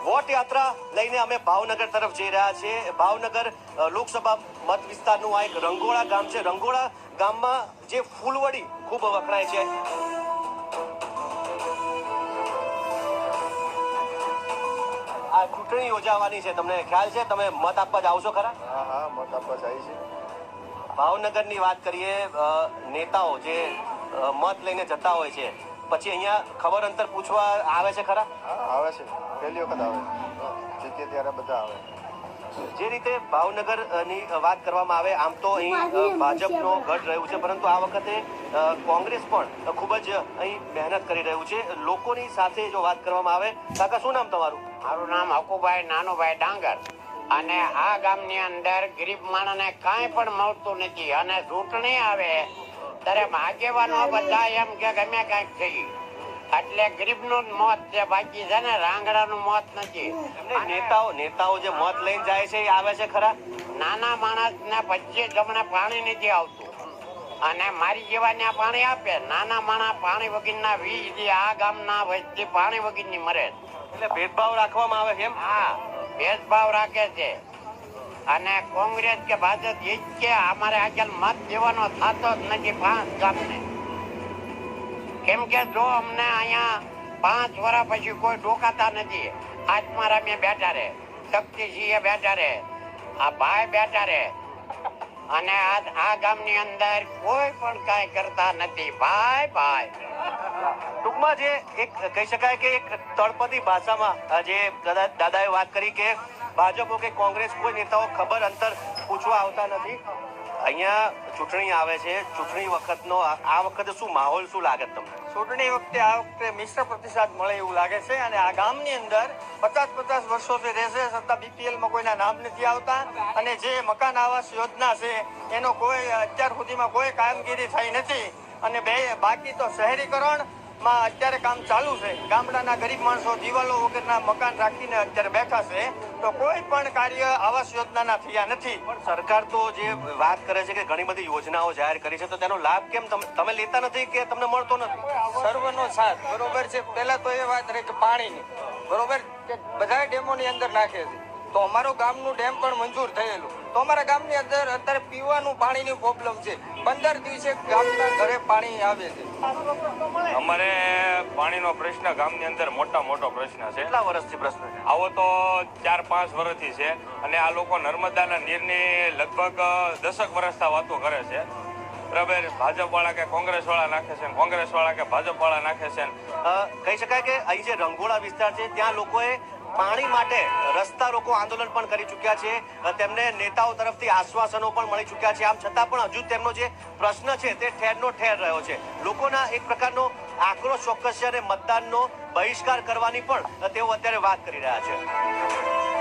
Vote યાત્રા લઈને અમે ભાવનગર તરફ જઈ રહ્યા છીએ। ભાવનગર લોકસભા મત વિસ્તારનું આ એક રંગોળા ગામ છે। રંગોળા ગામમાં જે ફૂલવડી ખૂબ વખણાય છે। આ ચૂંટણી યોજાવાની છે, તમને ખ્યાલ છે? તમે મત આપવા જાઓ છો ખરા? હા હા, મત આપવા જાય છે। ભાવનગરની વાત કરીએ, નેતાઓ જે મત લઈને જતા હોય છે, પછી અહીંયા ખબર અંતર પૂછવા આવે છે ખરા? હા આવે છે, પહેલી વખત આવે, જીતે ત્યારે બધા આવે। જે રીતે ભાવનગરની વાત કરવામાં આવે, આમ તો અહીં ભાજપનો ગઢ રહ્યું છે, પરંતુ આ વખતે કોંગ્રેસ પણ ખૂબ જ અહીં મહેનત કરી રહ્યું છે। લોકોની સાથે જો વાત કરવામાં આવે, કાકા શું નામ તમારું? મારું નામ હકુભાઈ નાનુભાઈ ડાંગર, અને આ ગામની અંદર ગરીબ માણસને કાંઈ પણ મળતું નથી, અને ચૂંટણી આવે ત્યારે આગેવાનો બધા એમ કે ગમે કાંઈક થઈ, એટલે ગરીબનું જ મોત છે, બાકી છે ને રાંગડાનું મોત નથી। નેતાઓ જે મત લઈને જાય છે એ આવે છે ખરા? નાના માણસને 25 જમણે પાણી નથી આવતું, અને મારી જેવાને પાણી આપે। નાના માણસ પાણી વગરના 20 આ ગામના વસ્તી પાણી વગરની મરે, એટલે ભેદભાવ રાખવામાં આવે છે એમ? હા, ભેદભાવ રાખે છે। અને કોંગ્રેસ કે ભાજપ એ જ કે અમારે આગળ મત દેવાનો થતો જ નથી 5 ગામને, કેમ કે જો અમને અહીંયા 5 વર્ષ પછી કોઈ ડોકાતા નથી। આત્મારામ બેઠા રહે, શક્તિસિંહ બેઠા રહે, આ ભાઈ બેઠા રહે, અને આ ગામની અંદર કોઈ પણ કાંઈ કરતા નથી। ભાઈ ટૂંકમાં જે એક કહી શકાય કે એક તળપદી ભાષામાં જે દાદાએ વાત કરી કે ભાજપો કે કોંગ્રેસ કોઈ નેતાઓ ખબર અંતર પૂછવા આવતા નથી। અહીંયા ચૂંટણી આવે છે, ચૂંટણી વખતનો આ વખતે શું માહોલ શું લાગે તમને? ચૂંટણી વખતે આ વખતે મિશ્ર પ્રતિસાદ મળે એવું લાગે છે, અને આ ગામની અંદર 50 વર્ષોથી રહેશે છતાં બીપીએલમાં કોઈના નામ નથી આવતા, અને જે મકાન આવાસ યોજના છે એનો કોઈ અત્યાર સુધીમાં કોઈ કામગીરી થઈ નથી, અને બાકી તો શહેરીકરણ માં અત્યારે કામ ચાલુ છે। ગામડાના ગરીબ માણસો દિવાલો વગરના મકાન રાખીને અત્યારે બેઠા છે, તો કોઈ પણ કાર્ય આવાસ યોજનાના થયા નથી। પણ સરકાર તો જે વાત કરે છે કે ઘણી બધી યોજનાઓ જાહેર કરી છે, તો તેનો લાભ કેમ તમે લેતા નથી કે તમને મળતો નથી? સર્વનો સાથ બરોબર છે। પહેલા તો એ વાત રહી કે પાણીની, બરોબર કે બધા ડેમોની અંદર નાખે છે, તો અમારું ગામનું ડેમ પણ મંજૂર થયેલું, તો અમારા ગામની અંદર અત્યારે પીવાનું પાણીની પ્રોબ્લેમ છે। 15 દિવસે ગામના ઘરે પાણી આવે છે। અમારે પાણીનો પ્રશ્ન ગામની અંદર મોટો પ્રશ્ન છે। કેટલા વર્ષથી પ્રશ્ન છે? આવો તો 4-5 વર્ષથી છે, અને આ લોકો નર્મદાના નીરની લગભગ 10 વર્ષથી વાતો કરે છે, બરાબર? ભાજપ વાળા કે કોંગ્રેસ વાળા નાખે છે, કોંગ્રેસ વાળા કે ભાજપ વાળા નાખે છે। કહી શકાય કે અહીં જે રંગોળા વિસ્તાર છે ત્યાં લોકોએ પાણી માટે રસ્તા રોકો આંદોલન પણ કરી ચૂક્યા છે, તેમને નેતાઓ તરફથી આશ્વાસનો પણ મળી ચૂક્યા છે, આમ છતાં પણ હજુ તેમનો જે પ્રશ્ન છે તે ઠેરનો ઠેર રહ્યો છે। લોકોના એક પ્રકારનો આક્રોશ ચોક્કસ છે, અને મતદાનનો બહિષ્કાર કરવાની પણ તેઓ અત્યારે વાત કરી રહ્યા છે।